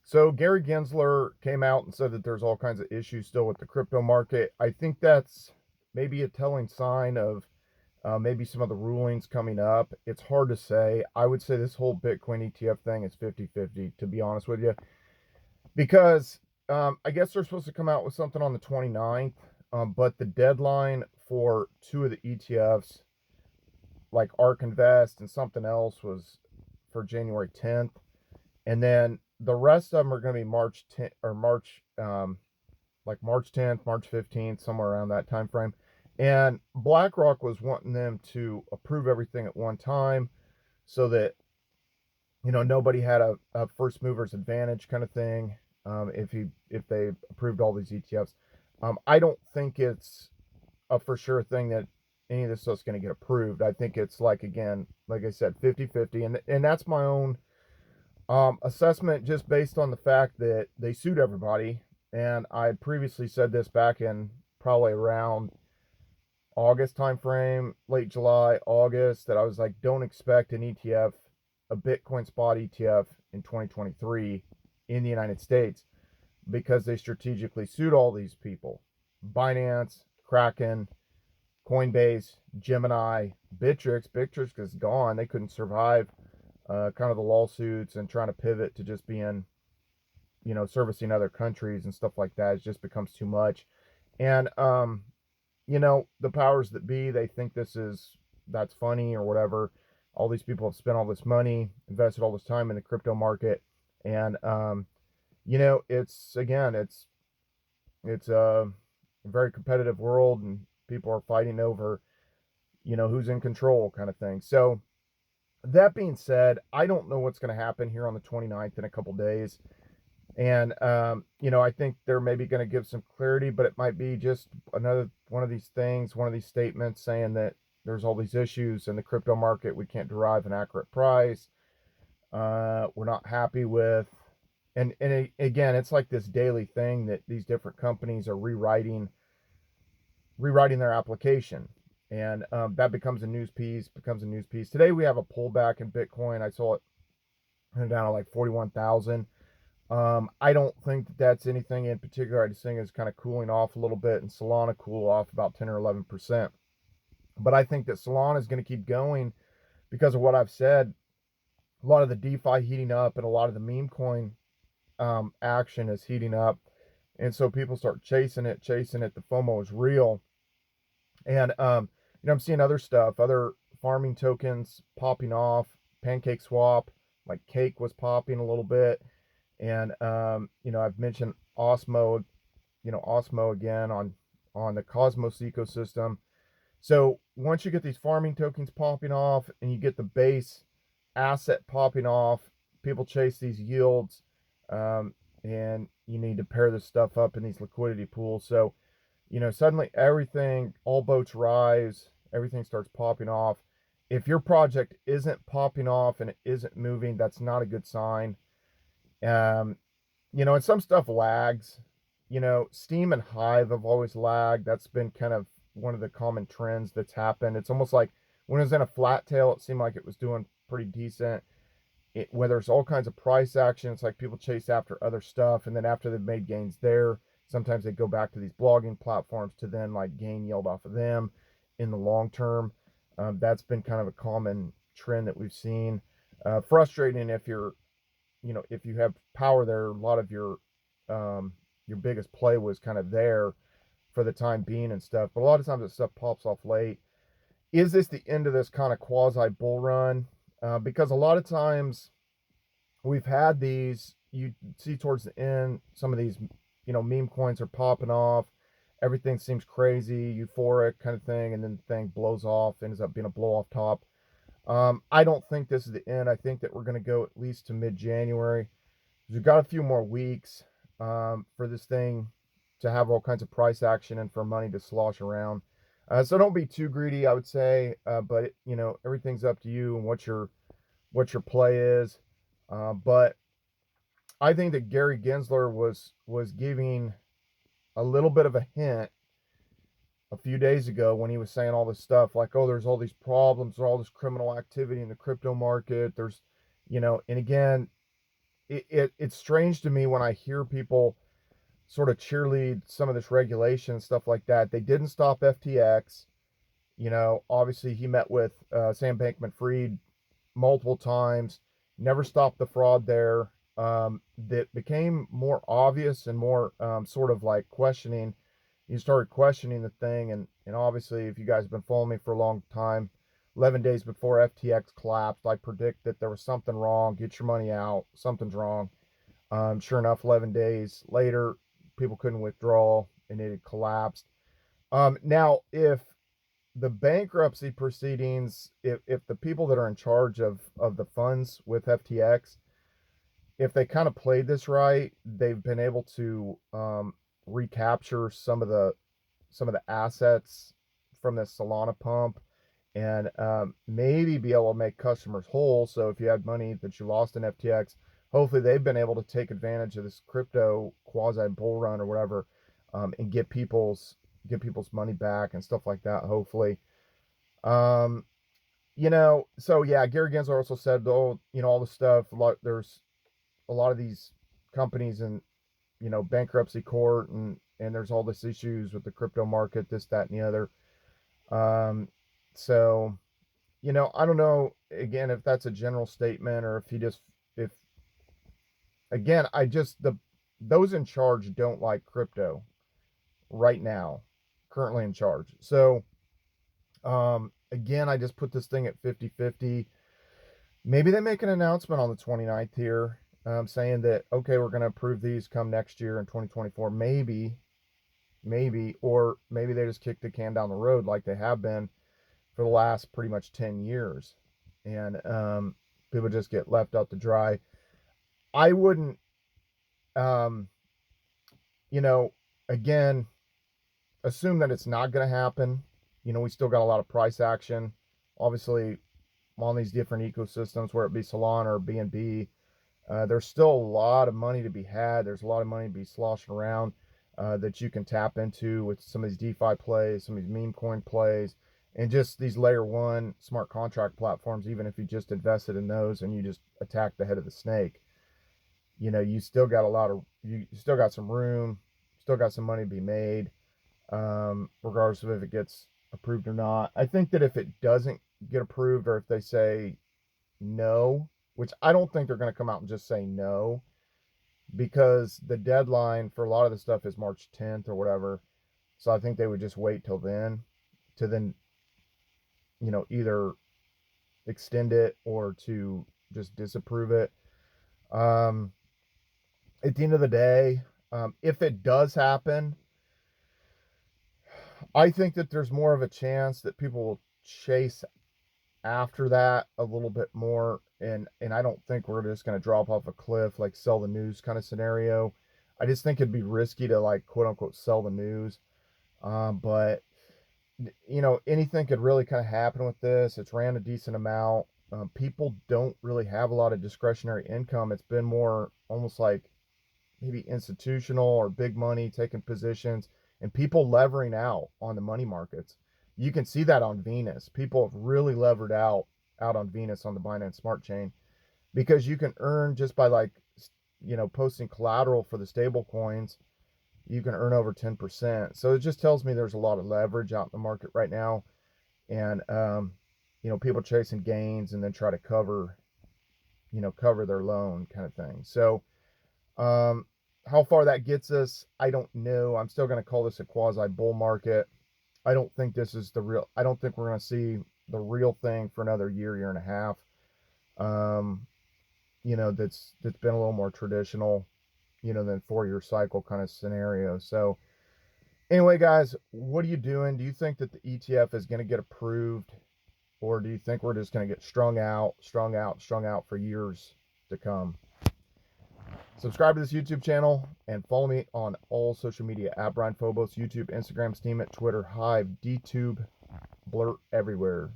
So Gary Gensler came out and said that there's all kinds of issues still with the crypto market. I think that's maybe a telling sign of maybe some of the rulings coming up. It's hard to say. I would say this whole Bitcoin ETF thing is 50-50, to be honest with you, because I guess they're supposed to come out with something on the 29th, but the deadline for two of the ETFs, like ARK Invest and something else, was for January 10th. And then the rest of them are going to be March 10th or like March 10th, March 15th, somewhere around that time frame. And BlackRock was wanting them to approve everything at one time so that nobody had a first mover's advantage kind of thing. If they approved all these ETFs, I don't think it's a for sure thing that any of this stuff's going to get approved. I think it's like, again, like I said, 50-50, and that's my own assessment, just based on the fact that they sued everybody. And I had previously said this back in probably around August time frame, late July, August, that I was like, don't expect an ETF, a Bitcoin spot ETF in 2023 in the United States, because they strategically sued all these people: Binance, Kraken, Coinbase, Gemini, Bittrex. Bittrex is gone. They couldn't survive kind of the lawsuits and trying to pivot to just being, servicing other countries and stuff like that. It just becomes too much. And, the powers that be, they think that's funny or whatever. All these people have spent all this money, invested all this time in the crypto market. And, it's a very competitive world, and people are fighting over, who's in control kind of thing. So, that being said, I don't know what's going to happen here on the 29th in a couple days. And, I think they're maybe going to give some clarity, but it might be just another one of these things, one of these statements saying that there's all these issues in the crypto market. We can't derive an accurate price. We're not happy with, and again, it's like this daily thing that these different companies are rewriting their application. And that becomes a news piece. Today we have a pullback in Bitcoin. I saw it down to like 41,000. I don't think that that's anything in particular. I just think it's kind of cooling off a little bit, and Solana cool off about 10 or 11%. But I think that Solana is going to keep going because of what I've said. A lot of the DeFi heating up, and a lot of the meme coin action is heating up. And so people start chasing it. The FOMO is real. And, I'm seeing other stuff, other farming tokens popping off. Pancake Swap, like Cake, was popping a little bit. And, I've mentioned Osmo, Osmo again on the Cosmos ecosystem. So once you get these farming tokens popping off and you get the base asset popping off, people chase these yields, and you need to pair this stuff up in these liquidity pools. So, suddenly all boats rise, everything starts popping off. If your project isn't popping off and it isn't moving, that's not a good sign. And some stuff lags. Steam and Hive have always lagged. That's been kind of one of the common trends that's happened. It's almost like when it was in a flat tail, it seemed like it was doing pretty decent. Where there's all kinds of price action, it's like people chase after other stuff, and then after they've made gains there, sometimes they go back to these blogging platforms to then like gain yield off of them in the long term. That's been kind of a common trend that we've seen. Frustrating if if you have power there. A lot of your biggest play was kind of there for the time being and stuff. But a lot of times that stuff pops off late. Is this the end of this kind of quasi bull run? Because a lot of times we've had these, you see towards the end, some of these, meme coins are popping off. Everything seems crazy, euphoric kind of thing, and then the thing blows off, ends up being a blow off top. I don't think this is the end. I think that we're going to go at least to mid-January. We've got a few more weeks for this thing to have all kinds of price action and for money to slosh around. So don't be too greedy, I would say. But everything's up to you and what your play is. But I think that Gary Gensler was giving a little bit of a hint a few days ago when he was saying all this stuff like, oh, there's all these problems, there's all this criminal activity in the crypto market. There's, and again, it's strange to me when I hear people sort of cheerlead some of this regulation and stuff like that. They didn't stop FTX. Obviously he met with Sam Bankman-Fried multiple times, never stopped the fraud there. That became more obvious and more sort of like questioning. You started questioning the thing, and obviously, if you guys have been following me for a long time, 11 days before FTX collapsed, I predict that there was something wrong. Get your money out. Something's wrong. Sure enough, 11 days later, people couldn't withdraw, and it had collapsed. Now, if the bankruptcy proceedings, if the people that are in charge of the funds with FTX, if they kind of played this right, they've been able to recapture some of the assets from the Solana pump, and maybe be able to make customers whole. So if you had money that you lost in FTX, hopefully they've been able to take advantage of this crypto quasi bull run or whatever, and get people's money back and stuff like that. Hopefully, um, so yeah, Gary Gensler also said, oh, all the stuff. There's a lot of these companies in bankruptcy court, and there's all this issues with the crypto market, this, that, and the other. So I don't know again if that's a general statement, or if again, those in charge don't like crypto right now, currently in charge. So again, I just put this thing at 50-50. Maybe they make an announcement on the 29th here, saying that, okay, we're going to approve these come next year in 2024. Maybe, or maybe they just kick the can down the road like they have been for the last pretty much 10 years. And people just get left out to dry. I wouldn't, um, again, assume that it's not going to happen. We still got a lot of price action. Obviously, on these different ecosystems, where it be Solana or BNB, there's still a lot of money to be had. There's a lot of money to be sloshing around that you can tap into with some of these DeFi plays, some of these meme coin plays, and just these layer one smart contract platforms. Even if you just invested in those and you just attack the head of the snake, you still got you still got some room, still got some money to be made, regardless of if it gets approved or not. I think that if it doesn't get approved, or if they say no, which I don't think they're going to come out and just say no, because the deadline for a lot of the stuff is March 10th or whatever. So I think they would just wait till then to then, either extend it or to just disapprove it. At the end of the day, if it does happen, I think that there's more of a chance that people will chase after that a little bit more, and I don't think we're just going to drop off a cliff, like sell the news kind of scenario. I just think it'd be risky to, like, quote unquote sell the news. But anything could really kind of happen with this. It's ran a decent amount. People don't really have a lot of discretionary income. It's been more almost like maybe institutional or big money taking positions, and people levering out on the money markets. You can see that on Venus. People have really levered out on Venus on the Binance Smart Chain, because you can earn just by, like, posting collateral for the stable coins. You can earn over 10%. So it just tells me there's a lot of leverage out in the market right now, and people chasing gains and then try to cover their loan kind of thing. So how far that gets us, I don't know. I'm still going to call this a quasi bull market. I don't think this is I don't think we're going to see the real thing for another year and a half. That's been a little more traditional, than 4-year cycle kind of scenario. So anyway, guys, what are you doing? Do you think that the ETF is going to get approved, or do you think we're just going to get strung out for years to come? Subscribe to this YouTube channel and follow me on all social media at Brian Phobos, YouTube, Instagram, Steemit, Twitter, Hive, DTube, Blurt, everywhere.